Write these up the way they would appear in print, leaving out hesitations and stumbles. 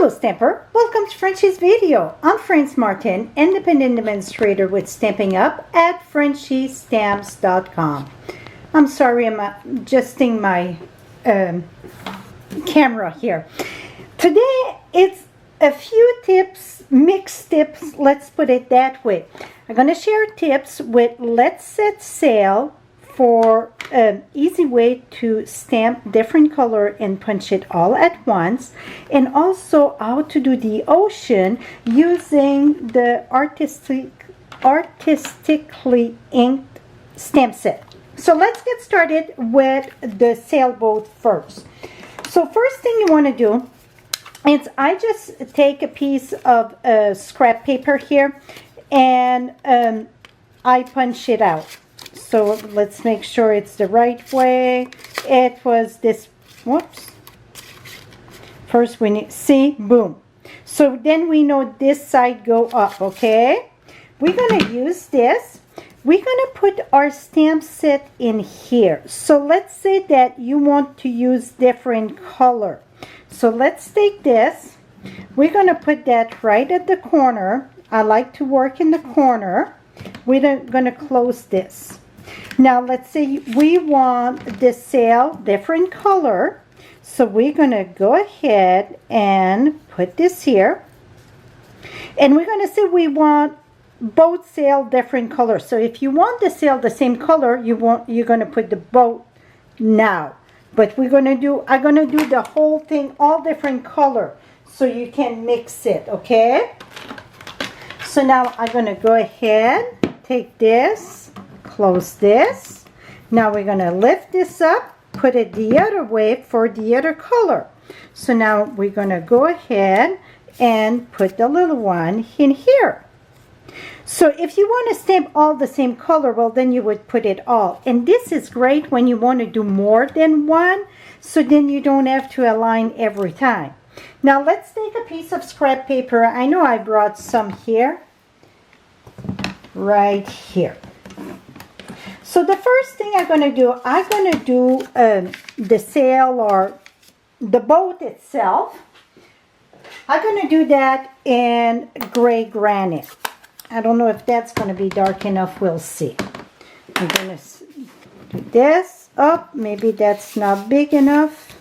Hello Stamper, welcome to Frenchie's video. I'm France Martin, independent administrator with Stampin'Up at frenchiestamps.com. I'm sorry, I'm adjusting my camera here. Today it's a few tips, mixed tips, let's put it that way. I'm going to share tips with Let's Set Sail for an easy way to stamp different color and punch it all at once, and also how to do the ocean using the Artistically Inked stamp set. So let's get started with the sailboat first. So first thing you want to do is I just take a piece of scrap paper here and I punch it out. So let's make sure it's the right way. It was this, whoops. First we need, see, boom. So then we know this side go up, okay? We're gonna use this. We're gonna put our stamp set in here. So let's say that you want to use different color. So let's take this. We're gonna put that right at the corner. I like to work in the corner. We're gonna close this. Now let's say we want the sail different color, so we're gonna go ahead and put this here, and we're gonna say we want both sail different color. So if you want the sail the same color, you're gonna put the boat now, but I'm gonna do the whole thing all different color so you can mix it, okay? So now I'm gonna go ahead, take this, close this. Now we're going to lift this up, put it the other way for the other color. So now we're going to go ahead and put the little one in here. So if you want to stamp all the same color, well then you would put it all. And this is great when you want to do more than one, so then you don't have to align every time. Now let's take a piece of scrap paper. I know I brought some here, right here. So the first thing I'm going to do the sail or the boat itself. I'm going to do that in gray granite. I don't know if that's going to be dark enough. We'll see. I'm going to do this up. Maybe that's not big enough.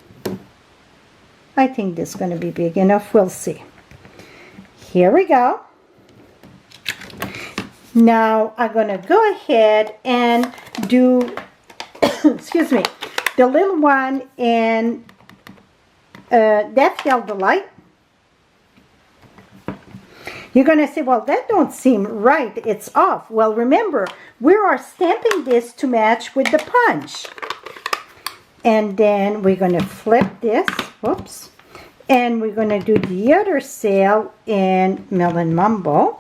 I think this is going to be big enough. We'll see. Here we go. Now I'm going to go ahead and do, excuse me, the little one in that yellow light. You're going to say, well, that don't seem right. It's off. Well, remember, we are stamping this to match with the punch. And then we're going to flip this. Whoops. And we're going to do the other sail in Melon Mumbo.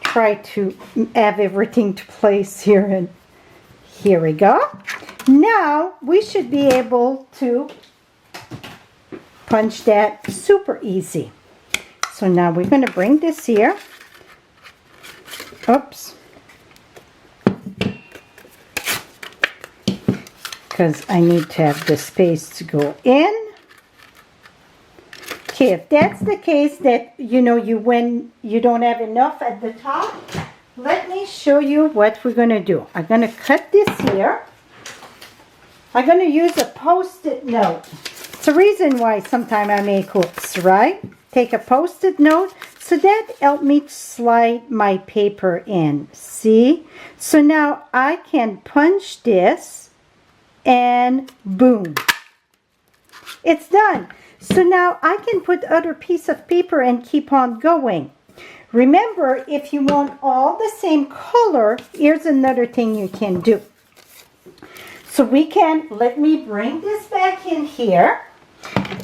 Try to have everything to place here, and here we go. Now we should be able to punch that super easy. So now we're going to bring this here. Oops. Because I need to have the space to go in. Okay, if that's the case that when you don't have enough at the top, let me show you what we're going to do. I'm going to cut this here. I'm going to use a Post-it note. It's the reason why sometimes I make hooks, right? Take a Post-it note, so that helped me to slide my paper in. See? So now I can punch this and boom. It's done. So now I can put other piece of paper and keep on going. Remember, if you want all the same color, here's another thing you can do. So let me bring this back in here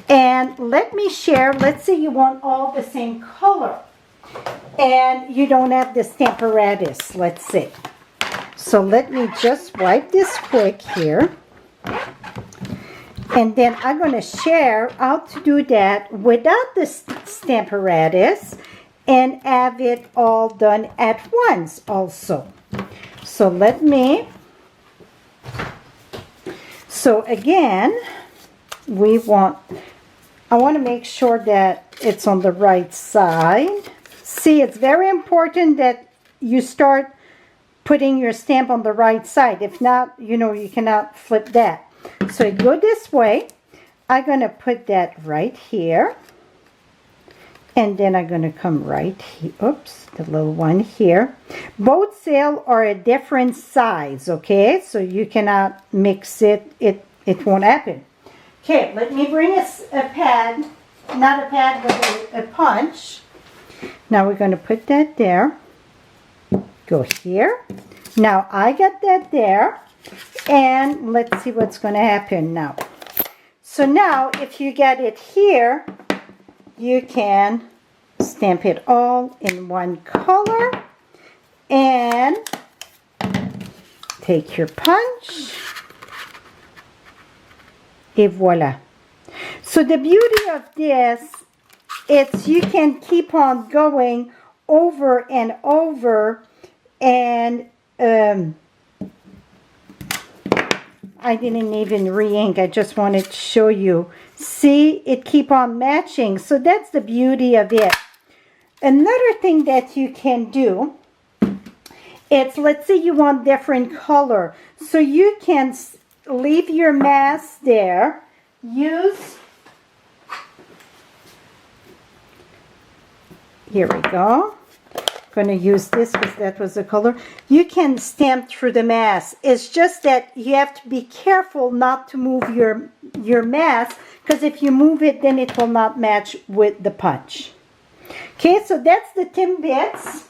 and let me share. Let's say you want all the same color and you don't have the Stamparatus, let's say. So let me just wipe this quick here. And then I'm going to share how to do that without the Stamparatus and have it all done at once also. So so again, we want I want to make sure that it's on the right side. See, it's very important that you start putting your stamp on the right side. If not, you know, you cannot flip that. So go this way. I'm going to put that right here. And then I'm going to come right here. Oops, the little one here. Both sails are a different size, okay? So you cannot mix it. It won't happen. Okay, let me bring us a pad. Not a pad, but a punch. Now we're going to put that there. Go here. Now I got that there. And let's see what's going to happen now. So now if you get it here, you can stamp it all in one color. And take your punch. Et voila. So the beauty of this, it's you can keep on going over and over, and I didn't even re-ink, I just wanted to show you. See, it keep on matching. So that's the beauty of it. Another thing that you can do, it's, let's say you want different color. So you can leave your mask there. Use, here we go. I'm going to use this because that was the color. You can stamp through the mask. It's just that you have to be careful not to move your mask, because if you move it, then it will not match with the punch. Okay, so that's the Timbits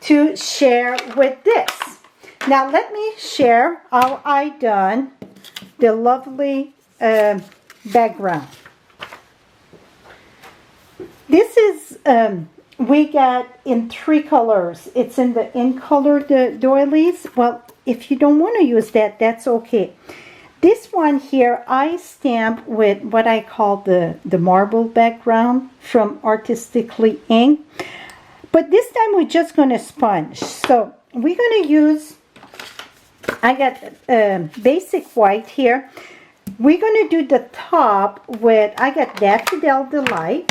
to share with this. Now let me share how I done the lovely background. This is we got in 3 colors. It's in the in color, the doilies. Well, if you don't want to use that, that's okay. This one here I stamp with what I call the marble background from Artistically Inked. But this time we're just going to sponge. So we're going to use, I got basic white here. We're going to do the top with, I got Daffodil Delight.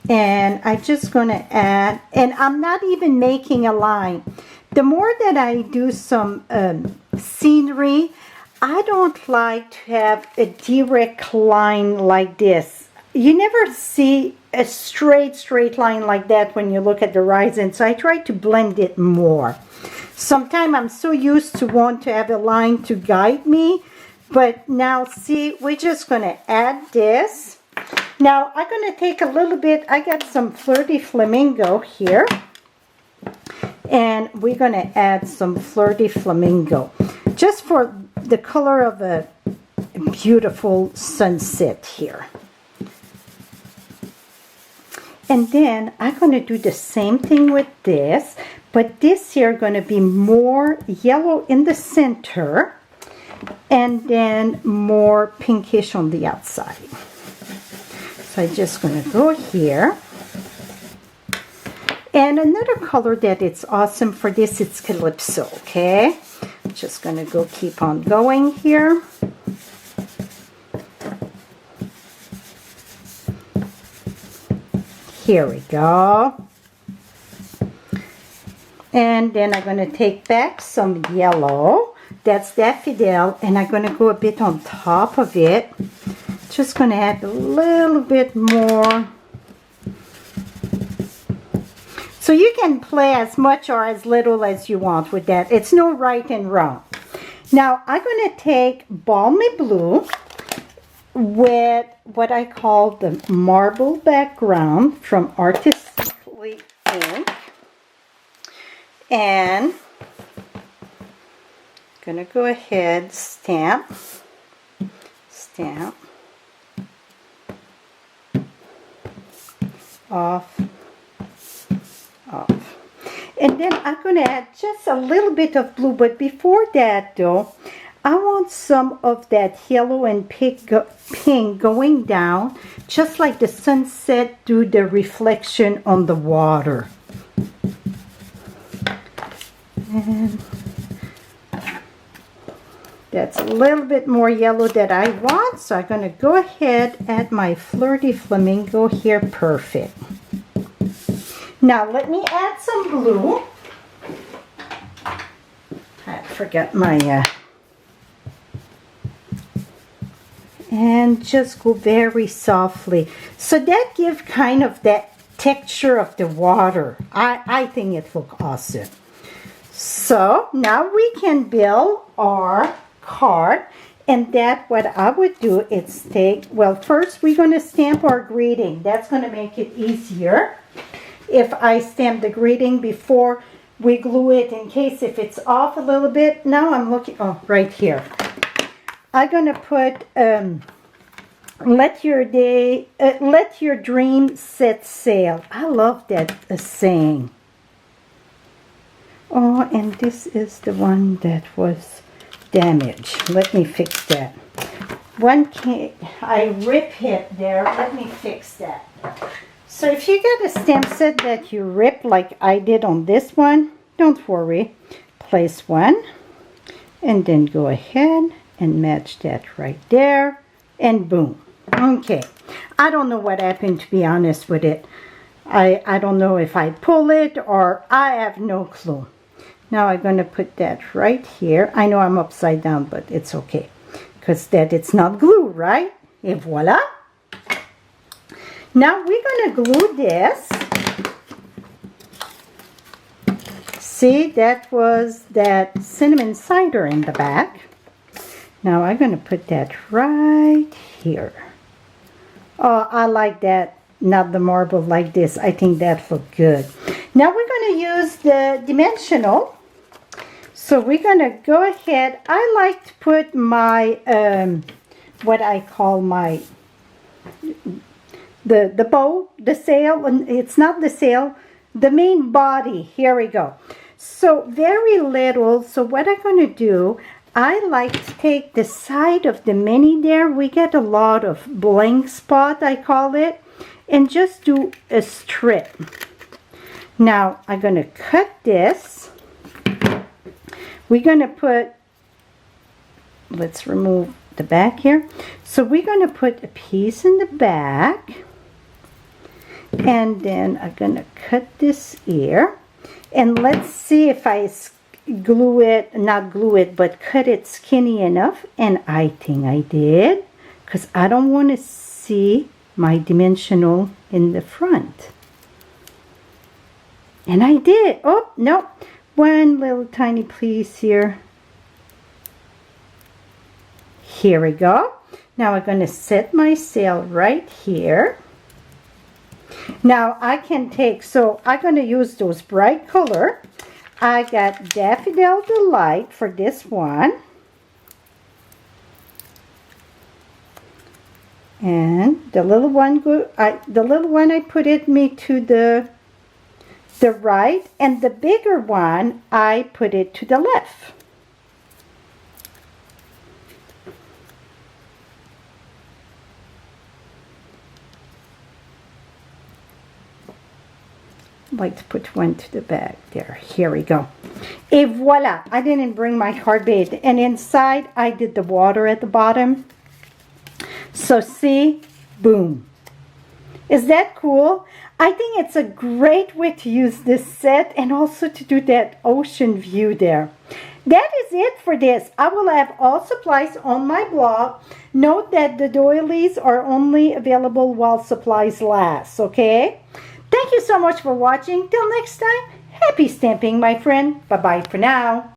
And I'm just going to add, and I'm not even making a line. The more that I do some scenery, I don't like to have a direct line like this. You never see a straight line like that when you look at the horizon, so I try to blend it more. Sometimes I'm so used to want to have a line to guide me, but now see, we're just going to add this. Now I'm going to take a little bit, I got some Flirty Flamingo here, and we're going to add some Flirty Flamingo just for the color of a beautiful sunset here. And then I'm going to do the same thing with this, but this here going to be more yellow in the center and then more pinkish on the outside. So I'm just going to go here. And another color that it's awesome for this, it's Calypso, okay? I'm just going to go keep on going here. Here we go. And then I'm going to take back some yellow. That's Daffodil. And I'm going to go a bit on top of it. Just going to add a little bit more. So you can play as much or as little as you want with that. It's no right and wrong. Now I'm going to take Balmy Blue with what I call the marble background from Artistically Inked. And I'm going to go ahead, stamp, off. And then I'm going to add just a little bit of blue, but before that though, I want some of that yellow and pink going down, just like the sunset do the reflection on the water. And That's a little bit more yellow that I want, so I'm going to go ahead and add my Flirty Flamingo here. Perfect. Now let me add some blue. I forgot my... and just go very softly. So that gives kind of that texture of the water. I think it looks awesome. So now we can build our card, and that what I would do is take, well, first we're going to stamp our greeting. That's going to make it easier if I stamp the greeting before we glue it, in case if it's off a little bit. Now I'm looking, oh, right here. I'm going to put let your dream set sail. I love that saying. Oh, and this is the one that was damaged. Let me fix that. I rip it there. Let me fix that. So if you get a stamp set that you rip like I did on this one, don't worry. Place one and then go ahead and match that right there, and boom. Okay, I don't know what happened, to be honest with it. I don't know if I pull it or I have no clue. Now I'm going to put that right here. I know I'm upside down, but it's okay because that it's not glue, right? Et voila. Now we're going to glue this. See, that was that cinnamon cider in the back. Now I'm going to put that right here. Oh, I like that, not the marble like this. I think that looked good. Now we're going to use the dimensional. So we're going to go ahead. I like to put my, what I call my, the bow, the sail. It's not the sail, the main body. Here we go. So very little. So what I'm going to do, I like to take the side of the mini there. We get a lot of blank spot, I call it, and just do a strip. Now I'm going to cut this. We're going to put, let's remove the back here. So we're going to put a piece in the back, and then I'm going to cut this here, and let's see if I glue it, not glue it, but cut it skinny enough. And I think I did, because I don't want to see my dimensional in the front. And I did. Oh, no. One little tiny piece here. Here we go. Now I'm going to set my sail right here. Now I can take, so I'm going to use those bright color. I got Daffodil Delight for this one. And the little one I put it me to the right, and the bigger one I put it to the left. Like to put one to the back there. Here we go. Et voila. I didn't bring my card bait, and inside I did the water at the bottom. So see, boom. Is that cool? I think it's a great way to use this set, and also to do that ocean view there. That is it for this. I will have all supplies on my blog. Note that the doilies are only available while supplies last, okay? Thank you so much for watching. Till next time, happy stamping, my friend. Bye-bye for now.